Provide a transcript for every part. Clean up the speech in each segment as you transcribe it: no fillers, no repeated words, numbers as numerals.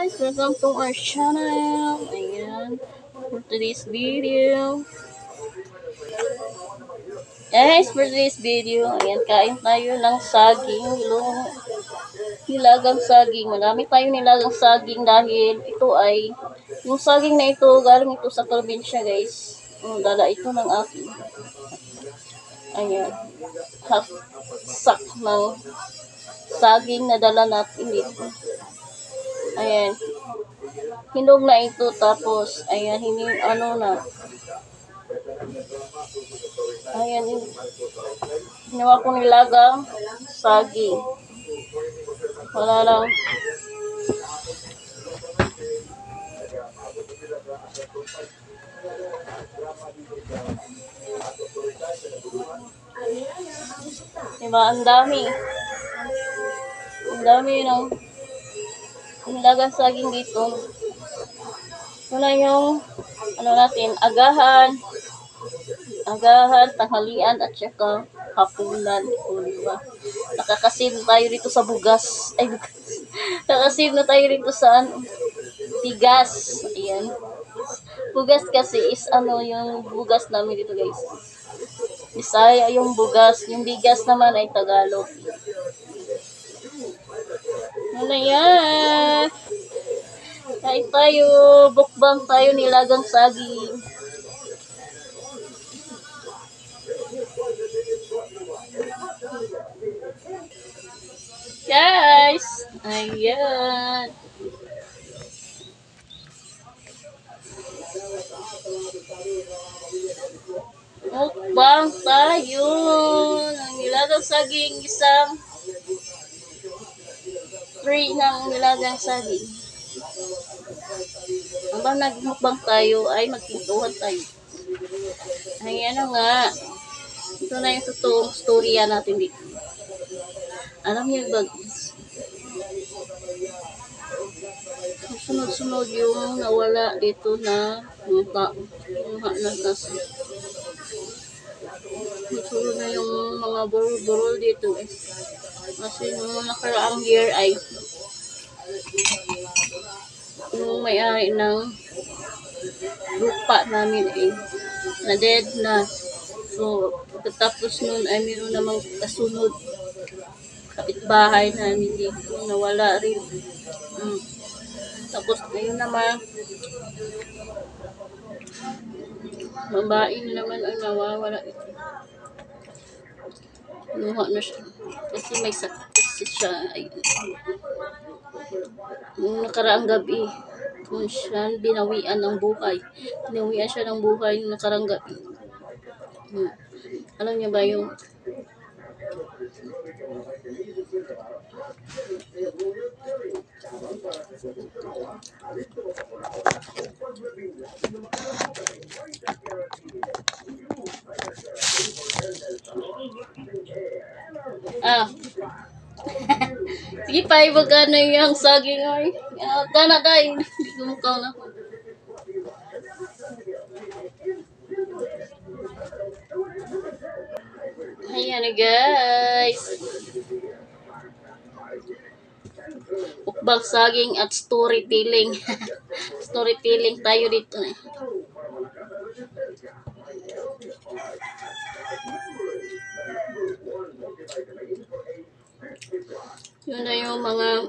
guys, welcome to our channel. Ayan, for today's video. Guys, for today's video, ayan, kain tayo ng saging. Nilagang saging. Marami tayo nilagang saging dahil ito ay, yung saging na ito, galing ito sa probinsya guys. Dala ito ng aking. Ayan, half sack ng saging na dala natin dito. Ayan. Hinog na ito tapos ayan ayan ginawa ko nilagang saging. Wala lang diba, ang dami ng nilagang saging dito. Wala yung natin, agahan, tanghalian at saka hapunan. O, diba? Nakakasave tayo dito sa bugas. Ay, bugas. Nakakasave na tayo dito sa bigas. Ayan. Bugas kasi is yung bugas namin dito guys. Bisaya yung bugas. Yung bigas naman ay Tagalog. Ano yan? Kain tayo. Bukbang tayo nilagang saging. Guys, ayan. Mukbang tayo ng nilagang saging, isang tray ng nilagang saging. Habang nagmukbang tayo ay magpintuhan tayo. Ayan na nga. Ito na yung totoong storya natin dito. Alam niyo ba, sunod-sunod yung nawala dito na mukha na nasa. Sunod na yung mga burol-burol dito eh. Kasi nung nakaraang year ay yung may-ari ng lupa namin ay na dead na. So, pagkatapos nun ay meron namang kasunod kapitbahay namin dito, nawala rin. Tapos ngayon naman, babae na naman ang nawawala ito. Luha na siya. Kasi may sakit kasi siya. Nung nakaraang gabi, kung siya binawian ng buhay. Binawian siya ng buhay nung nakaraang gabi. Alam niya ba yung sige pa, ibaga na yung saging ay. Kana kay, hindi ko mukaw na. Ayan guys. Mukbang saging at storytelling. Storytelling tayo dito eh. Yun na yung mga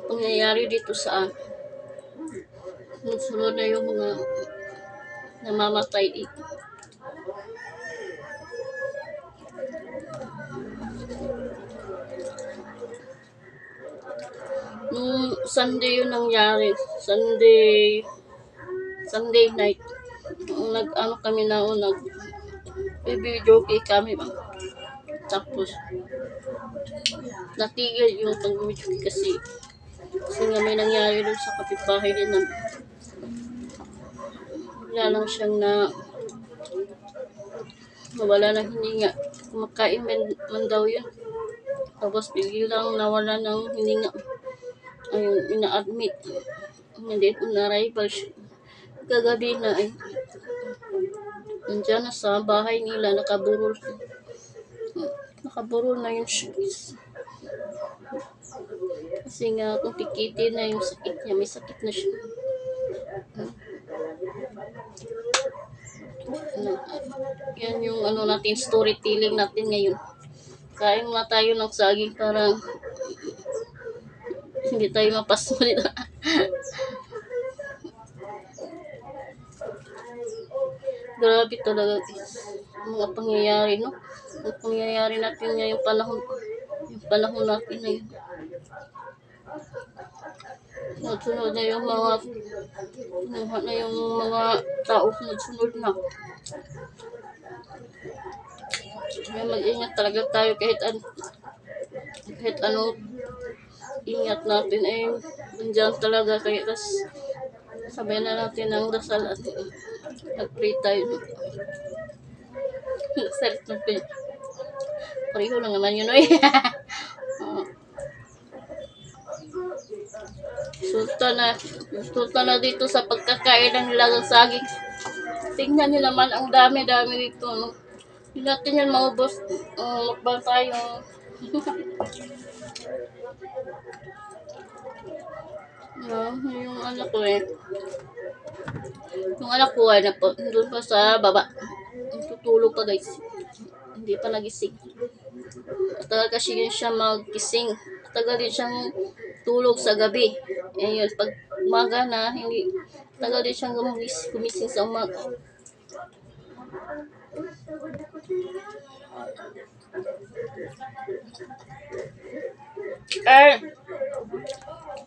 pangyayari dito sa sunod na yung mga namamatay dito. Nung Sunday yun nangyari. Sunday night. Nag-ano kami na nag-video kami ba. Tapos natigil yung pag-video kasi nga may nangyari doon sa kapitbahay din namin. Wala lang siyang nawala ng hininga. Kumakain man daw yun. Tapos biglang nawala ng hininga. Ayun, ina-admit. Hindi ko na-arrival siya. Kagabi na ay nandiyan na sa bahay nila, nakaburol na yun siya. Kasi nga kung pikitin na yung sakit niya, may sakit na siya. Yan yung ano natin, storytelling natin ngayon. Kain na tayo ng saging para hindi tayo mapasulit. Grabe talaga mga pangyayari, no? Ang pangyayari natin ngayong panahon natin ngayon. Sunod na yung mga tao, sunod na. Kaya mag-ingat talaga tayo kahit ano, ingat natin ay nandiyan talaga. Kaya sabayan na natin ang dasal at nag-pray tayo. Pareho lang naman yun, oy. Sultan na dito sa pagkakain ng nilagang saging. Tingnan nyo naman, ang dami-dami dito. No? Hindi natin yan maubos. Mukbang tayo. Yung anak ko Yung anak ko ay doon pa sa baba. Tutulog pa guys. Hindi pa nagising. Tagal kasi yun siya magkising. Tagal din siyang tulog sa gabi. Yun, pag umaga na, hindi. Tagal din siyang gumising sa umaga.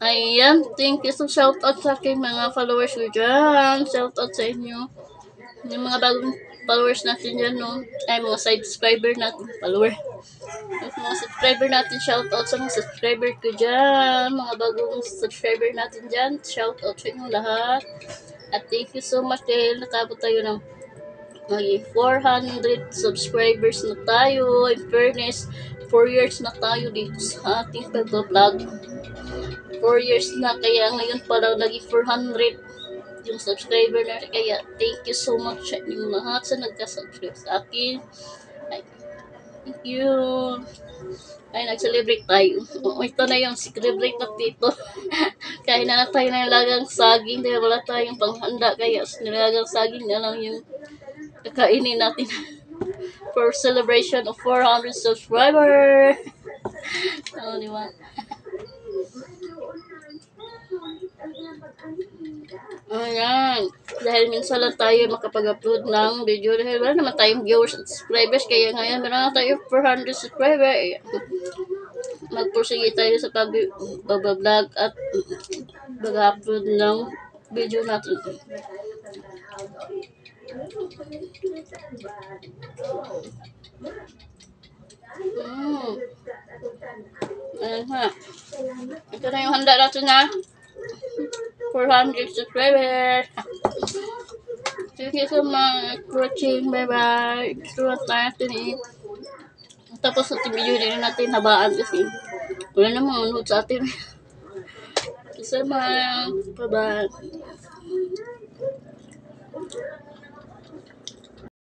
Ayan, thank you. So, shout out sa aking mga followers ko dyan. Shout out sa inyo. Yung mga bagong followers natin dyan, no? Ay, mga subscriber natin. Yung mga subscriber natin, shout out sa mga subscriber ko dyan. Mga bagong subscriber natin dyan. Shout out sa inyo lahat. At thank you so much dahil nakabot tayo ng maging 400 subscribers na tayo. In fairness, 4 years na tayo dito sa ating pag-vlog. 4 years na, kaya ngayon parang naging 400 yung subscriber na. Kaya thank you so much sa inyong lahat sa nagka-subscribe sa akin. Ay, thank you. Ay, nag-celebrate tayo. Ito na yung celebrate na dito. Kain na tayo ng nilagang saging dahil wala tayong panghanda. Kaya nilagang saging na lang yung kakainin natin for celebration of 400 subscribers. Oh, di ba? Ayan. Dahil minsan lang tayo makapag-upload ng video dahil wala naman tayong viewers at subscribers. Kaya ngayon meron na tayo 400 subscribers. Magpursige tayo sa pag-vlog at mag-upload ng video natin. Ayan ha. Ito na yung handa natin na 400 subscribers. Thank you so much for watching. Bye-bye. Sulat natin Tapos sa video din natin habaan kasi wala namang manood sa atin. Bye-bye.